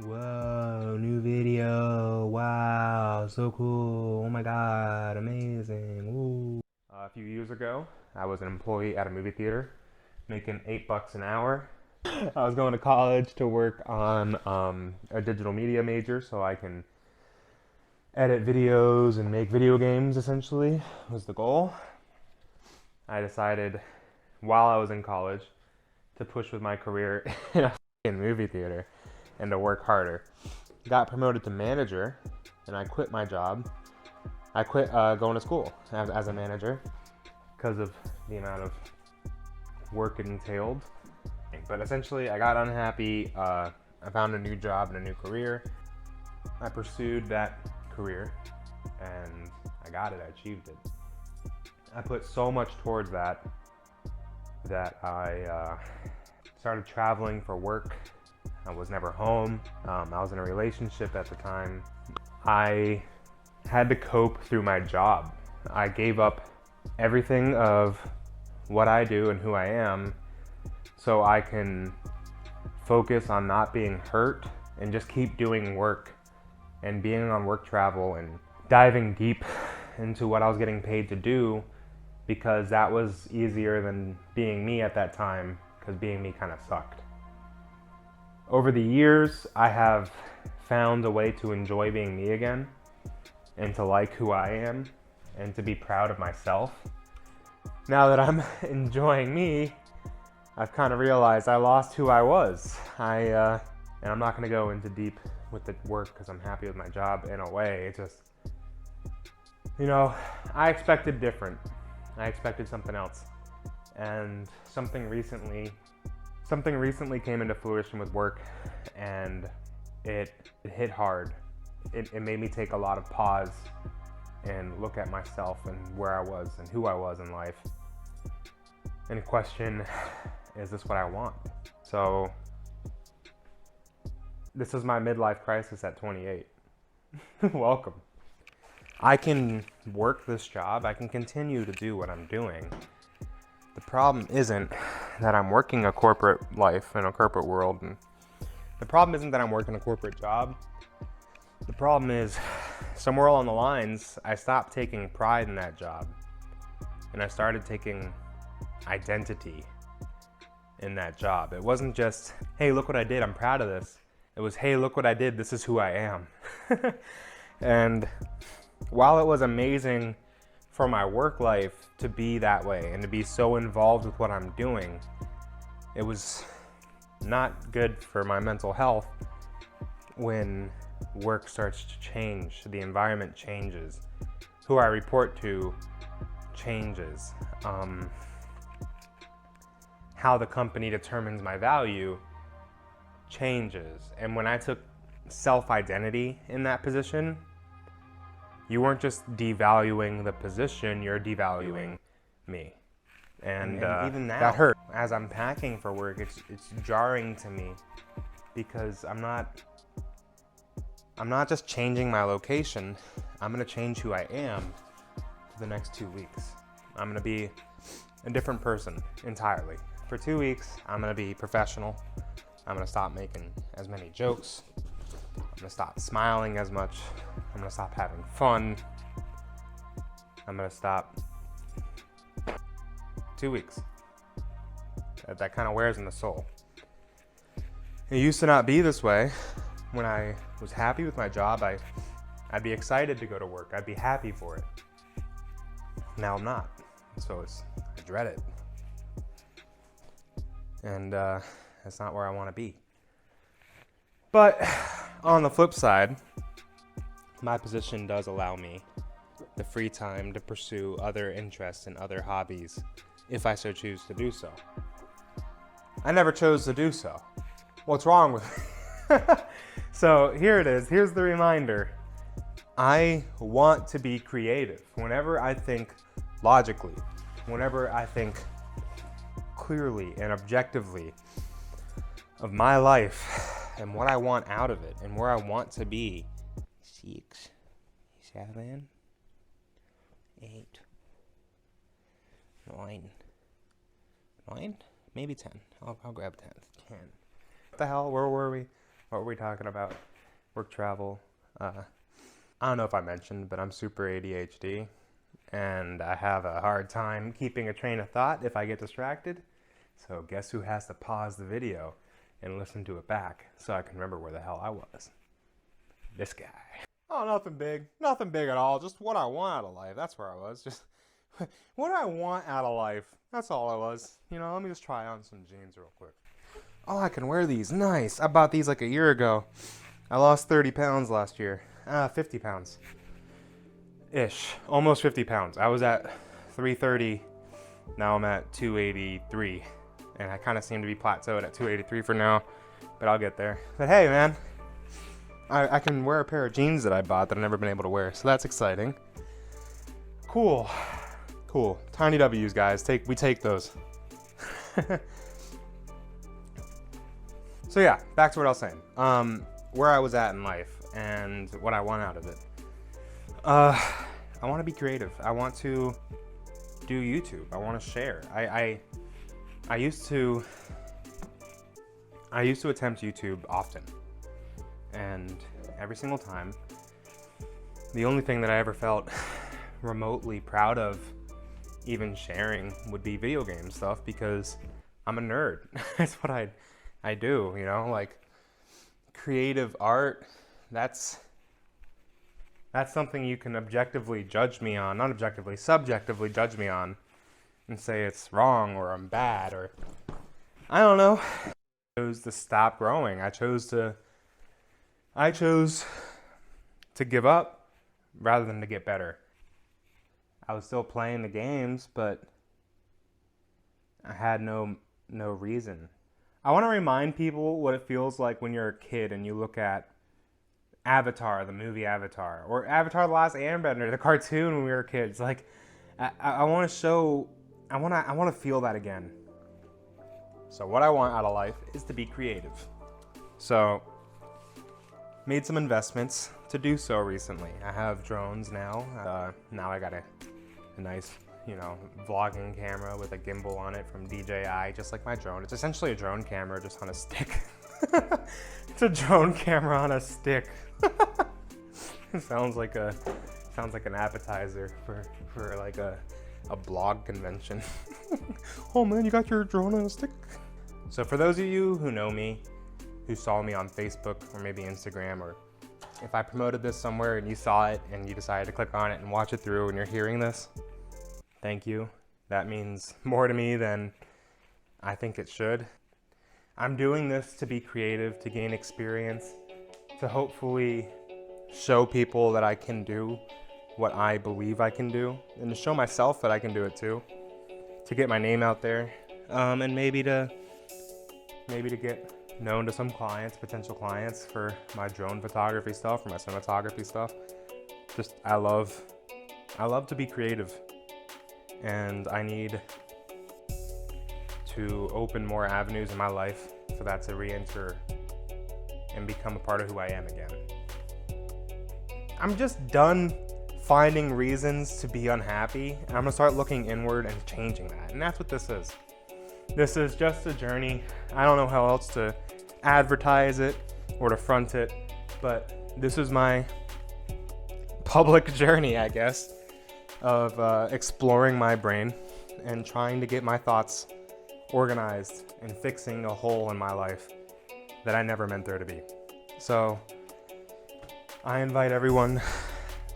Whoa, new video. Wow, so cool. Oh my god, amazing. Woo. A few years ago, I was an employee at a movie theater making $8 an hour. I was going to college to work on a digital media major so I can edit videos and make video games, essentially, was the goal. I decided while I was in college to push with my career in a movie theater and to work harder. Got promoted to manager, and I quit my job. I quit going to school as a manager because of the amount of work it entailed. But essentially, I got unhappy. I found a new job and a new career. I pursued that career, and I got it. I achieved it. I put so much towards that I started traveling for work. I was never home. I was in a relationship at the time. I had to cope through my job. I gave up everything of what I do and who I am so I can focus on not being hurt and just keep doing work and being on work travel and diving deep into what I was getting paid to do, because that was easier than being me at that time, because being me kind of sucked. Over the years, I have found a way to enjoy being me again and to like who I am and to be proud of myself. Now that I'm enjoying me, I've kind of realized I lost who I was. And I'm not going to go into deep with the work because I'm happy with my job in a way. It's just, I expected different. I expected something else. And something recently came into fruition with work, and it hit hard. It made me take a lot of pause and look at myself and where I was and who I was in life and question, is this what I want? So this is my midlife crisis at 28. Welcome. I can work this job. I can continue to do what I'm doing. The problem isn't that I'm working a corporate life in a corporate world. And the problem isn't that I'm working a corporate job. The problem is, somewhere along the lines, I stopped taking pride in that job. And I started taking identity in that job. It wasn't just, hey, look what I did, I'm proud of this. It was, hey, look what I did, this is who I am. And while it was amazing for my work life to be that way and to be so involved with what I'm doing, it was not good for my mental health when work starts to change, the environment changes, who I report to changes, how the company determines my value changes. And when I took self-identity in that position, you weren't just devaluing the position, you're devaluing me. And even now, that hurt. As I'm packing for work, it's jarring to me because I'm not just changing my location. I'm gonna change who I am for the next 2 weeks. I'm gonna be a different person entirely. For 2 weeks, I'm gonna be professional. I'm gonna stop making as many jokes. I'm gonna stop smiling as much. I'm gonna stop having fun. I'm gonna stop. 2 weeks. That kind of wears in the soul. It used to not be this way. When I was happy with my job, I'd be excited to go to work. I'd be happy for it. Now I'm not. So I dread it. And that's not where I want to be. But on the flip side, my position does allow me the free time to pursue other interests and other hobbies if I so choose to do so. I never chose to do so. What's wrong with me? So here it is. Here's the reminder. I want to be creative. Whenever I think logically, whenever I think clearly and objectively of my life and what I want out of it and where I want to be. 6, 7, 8, 9, maybe 10. I'll grab 10. 10. What the hell? Where were we? What were we talking about? Work travel. I don't know if I mentioned, but I'm super ADHD, and I have a hard time keeping a train of thought if I get distracted. So guess who has to pause the video and listen to it back so I can remember where the hell I was? This guy. Oh, nothing big. Nothing big at all. Just what I want out of life. That's where I was. Just what do I want out of life? That's all I was. You know, let me just try on some jeans real quick. Oh, I can wear these. Nice. I bought these like a year ago. I lost 30 pounds last year. 50 pounds. Ish. Almost 50 pounds. I was at 330. Now I'm at 283. And I kind of seem to be plateaued at 283 for now. But I'll get there. But hey, man. I can wear a pair of jeans that I bought that I've never been able to wear. So that's exciting. Cool. Cool. Tiny W's, guys. We take those. So yeah, back to what I was saying. Where I was at in life and what I want out of it. I want to be creative. I want to do YouTube. I want to share. I used to attempt YouTube often. And every single time, the only thing that I ever felt remotely proud of even sharing would be video game stuff, because I'm a nerd. That's what I do, you know, like creative art. That's something you can objectively judge me on, not objectively, subjectively judge me on and say it's wrong or I'm bad or I don't know. I chose to stop growing. I chose to give up rather than to get better. I was still playing the games, but I had no reason. I want to remind people what it feels like when you're a kid and you look at Avatar, the movie Avatar, or Avatar: The Last Airbender, the cartoon when we were kids. Like, I want to feel that again. So what I want out of life is to be creative. So made some investments to do so recently. I have drones now. Now I got a nice, you know, vlogging camera with a gimbal on it from DJI, just like my drone. It's essentially a drone camera just on a stick. It's a drone camera on a stick. It sounds like an appetizer for like a blog convention. Oh man, you got your drone on a stick? So for those of you who know me, who saw me on Facebook or maybe Instagram, or if I promoted this somewhere and you saw it and you decided to click on it and watch it through and you're hearing this, thank you. That means more to me than I think it should. I'm doing this to be creative, to gain experience, to hopefully show people that I can do what I believe I can do, and to show myself that I can do it too, to get my name out there, and maybe to get known to some clients, potential clients, for my drone photography stuff, for my cinematography stuff. Just, I love to be creative, and I need to open more avenues in my life for that to re-enter and become a part of who I am again. I'm just done finding reasons to be unhappy, and I'm gonna start looking inward and changing that, and that's what this is. This is just a journey. I don't know how else to advertise it or to front it, but this is my public journey, I guess, of exploring my brain and trying to get my thoughts organized and fixing a hole in my life that I never meant there to be. So I invite everyone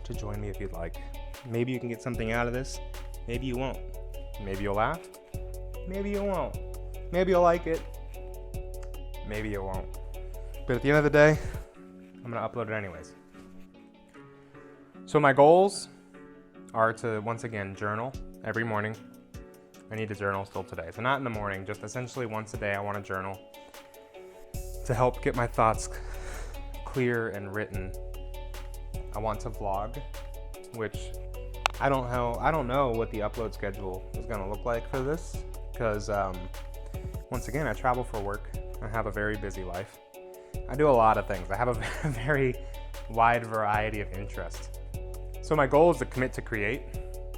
to join me if you'd like. Maybe you can get something out of this. Maybe you won't. Maybe you'll laugh. Maybe you won't. Maybe you'll like it. Maybe you won't. But at the end of the day, I'm gonna upload it anyways. So my goals are to, once again, journal every morning. I need to journal still today. So not in the morning, just essentially once a day I want to journal to help get my thoughts clear and written. I want to vlog, which I don't know what the upload schedule is gonna look like for this, because once again, I travel for work. I have a very busy life. I do a lot of things. I have a very wide variety of interests. So my goal is to commit to create,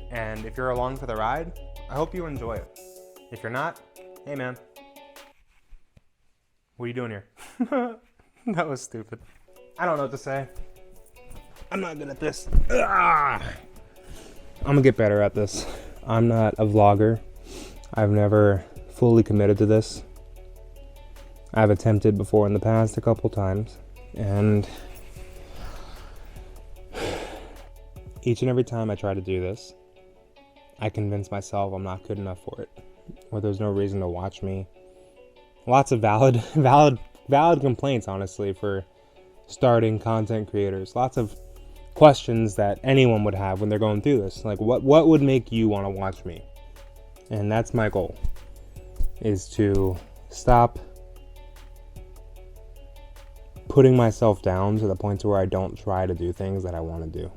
and if you're along for the ride, I hope you enjoy it. If you're not, hey man, what are you doing here? That was stupid. I don't know what to say. I'm not good at this. I'm gonna get better at this. I'm not a vlogger. I've never fully committed to this. I've attempted before in the past a couple times, and each and every time I try to do this, I convince myself I'm not good enough for it, or there's no reason to watch me. Lots of valid complaints, honestly, for starting content creators. Lots of questions that anyone would have when they're going through this. Like, what would make you want to watch me? And that's my goal, is to stop putting myself down to the point where I don't try to do things that I want to do.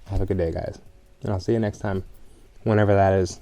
Have a good day, guys. And I'll see you next time, whenever that is.